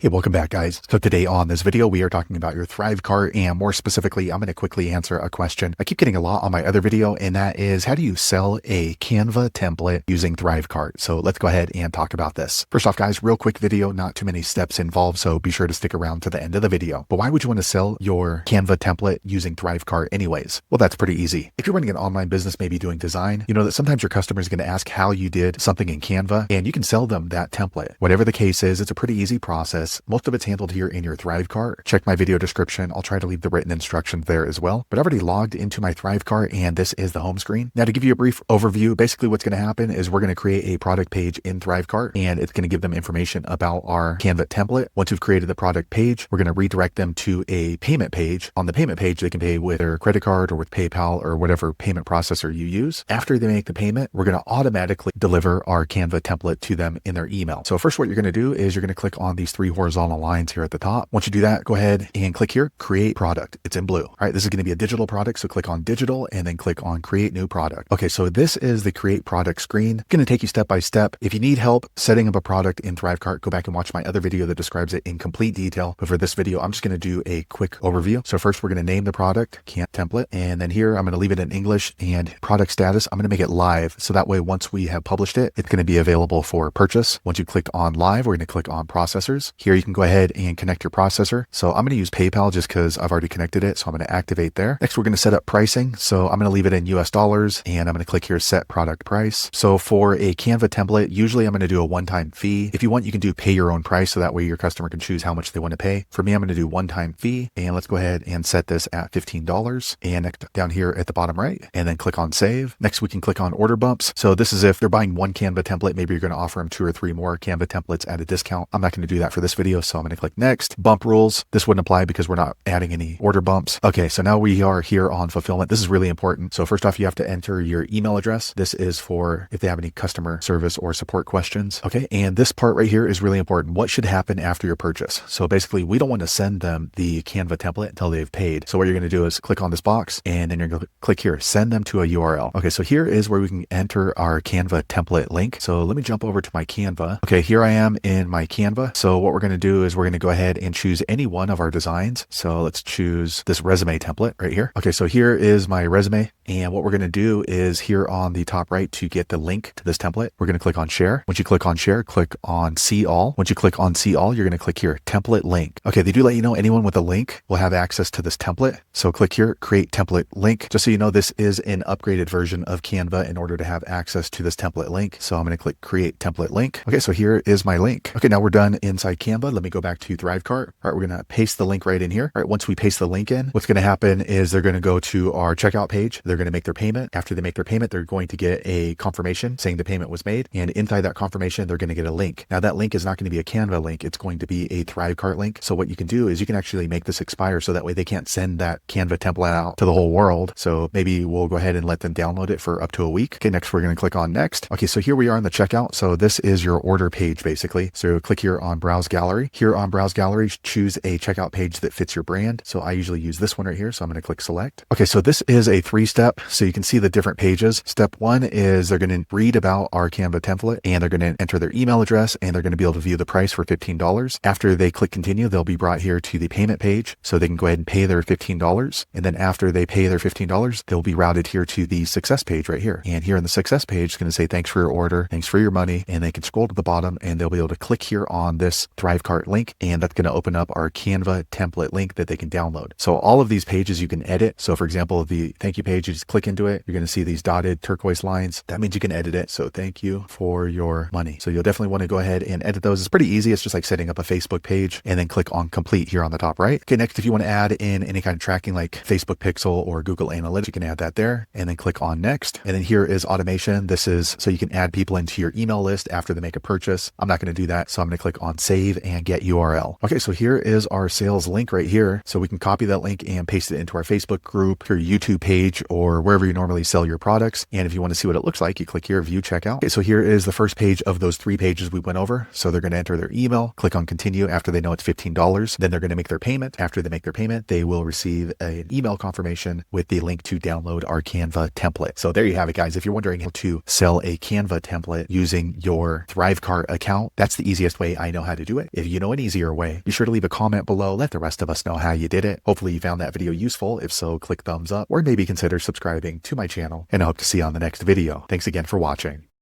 Hey, welcome back, guys. So today on this video, we are talking about your ThriveCart, and more specifically, I'm going to quickly answer a question I keep getting a lot on my other video, and that is, how do you sell a Canva template using ThriveCart? So let's go ahead and talk about this. First off, guys, real quick video, not too many steps involved, so be sure to stick around to the end of the video. But why would you want to sell your Canva template using ThriveCart anyways? Well, that's pretty easy. If you're running an online business, maybe doing design, you know that sometimes your customer is going to ask how you did something in Canva, and you can sell them that template. Whatever the case is, it's a pretty easy process. Most of it's handled here in your ThriveCart. Check my video description. I'll try to leave the written instructions there as well. But I've already logged into my ThriveCart, and this is the home screen. Now, to give you a brief overview, basically what's going to happen is we're going to create a product page in ThriveCart, and it's going to give them information about our Canva template. Once we've created the product page, we're going to redirect them to a payment page. On the payment page, they can pay with their credit card or with PayPal or whatever payment processor you use. After they make the payment, we're going to automatically deliver our Canva template to them in their email. So first, what you're going to do is you're going to click on these three horizontal lines here at the top. Once you do that, go ahead and click here, create product. It's in blue. All right, this is going to be a digital product. So click on digital and then click on create new product. Okay, so this is the create product screen. It's going to take you step by step. If you need help setting up a product in ThriveCart, go back and watch my other video that describes it in complete detail. But for this video, I'm just going to do a quick overview. So first, we're going to name the product Canva template. And then here, I'm going to leave it in English, and product status, I'm going to make it live. So that way, once we have published it, it's going to be available for purchase. Once you clicked on live, we're going to click on processors. Here, you can go ahead and connect your processor. So I'm going to use PayPal just because I've already connected it. So I'm going to activate there. Next, we're going to set up pricing. So I'm going to leave it in US dollars, and I'm going to click here, set product price. So for a Canva template, usually I'm going to do a one-time fee. If you want, you can do pay your own price. So that way your customer can choose how much they want to pay. For me, I'm going to do one-time fee, and let's go ahead and set this at $15. And next, down here at the bottom right, and then click on save. Next, we can click on order bumps. So this is if they're buying one Canva template, maybe you're going to offer them 2 or 3 more Canva templates at a discount. I'm not going to do that for this video. So I'm going to click next. Bump rules. This wouldn't apply because we're not adding any order bumps. Okay, so now we are here on fulfillment. This is really important. So first off, you have to enter your email address. This is for if they have any customer service or support questions. Okay, and this part right here is really important. What should happen after your purchase? So basically, we don't want to send them the Canva template until they've paid. So what you're going to do is click on this box, and then you're going to click here, send them to a URL. Okay, so here is where we can enter our Canva template link. So let me jump over to my Canva. Okay, here I am in my Canva. So what we're going to do is we're going to go ahead and choose any one of our designs. So let's choose this resume template right here. Okay, so here is my resume. And what we're going to do is here on the top right, to get the link to this template, we're going to click on share. Once you click on share, click on see all. Once you click on see all, you're going to click here, template link. Okay, they do let you know anyone with a link will have access to this template. So click here, create template link. Just so you know, this is an upgraded version of Canva in order to have access to this template link. So I'm going to click create template link. Okay, so here is my link. Okay, now we're done inside Canva. Let me go back to ThriveCart. All right, we're going to paste the link right in here. All right, once we paste the link in, what's going to happen is they're going to go to our checkout page. They're going to make their payment. After they make their payment, they're going to get a confirmation saying the payment was made. And inside that confirmation, they're going to get a link. Now that link is not going to be a Canva link. It's going to be a ThriveCart link. So what you can do is you can actually make this expire so that way they can't send that Canva template out to the whole world. So maybe we'll go ahead and let them download it for up to a week. Okay, next we're going to click on next. Okay, so here we are in the checkout. So this is your order page basically. So click here on browse gallery. Here on browse gallery, choose a checkout page that fits your brand. So I usually use this one right here. So I'm going to click select. Okay, so this is a 3-step. So you can see the different pages. Step 1 is they're going to read about our Canva template, and they're going to enter their email address, and they're going to be able to view the price for $15. After they click continue, they'll be brought here to the payment page. So they can go ahead and pay their $15. And then after they pay their $15, they'll be routed here to the success page right here. And here in the success page, it's going to say, thanks for your order. Thanks for your money. And they can scroll to the bottom, and they'll be able to click here on this ThriveCart link. And that's going to open up our Canva template link that they can download. So all of these pages you can edit. So for example, the thank you page, you just click into it. You're going to see these dotted turquoise lines. That means you can edit it. So thank you for your money. So you'll definitely want to go ahead and edit those. It's pretty easy. It's just like setting up a Facebook page, and then click on complete here on the top right. Okay, next, if you want to add in any kind of tracking like Facebook Pixel or Google Analytics, you can add that there, and then click on next. And then here is automation. This is so you can add people into your email list after they make a purchase. I'm not going to do that. So I'm going to click on save and get URL. Okay, so here is our sales link right here. So we can copy that link and paste it into our Facebook group, your YouTube page, or wherever you normally sell your products. And if you want to see what it looks like, you click here, view checkout. Okay, so here is the first page of those 3 pages we went over. So they're going to enter their email, click on continue after they know it's $15. Then they're going to make their payment. After they make their payment, they will receive an email confirmation with the link to download our Canva template. So there you have it, guys. If you're wondering how to sell a Canva template using your ThriveCart account, that's the easiest way I know how to do it. But if you know an easier way, be sure to leave a comment below. Let the rest of us know how you did it. Hopefully you found that video useful. If so, click thumbs up or maybe consider subscribing to my channel, and I hope to see you on the next video. Thanks again for watching.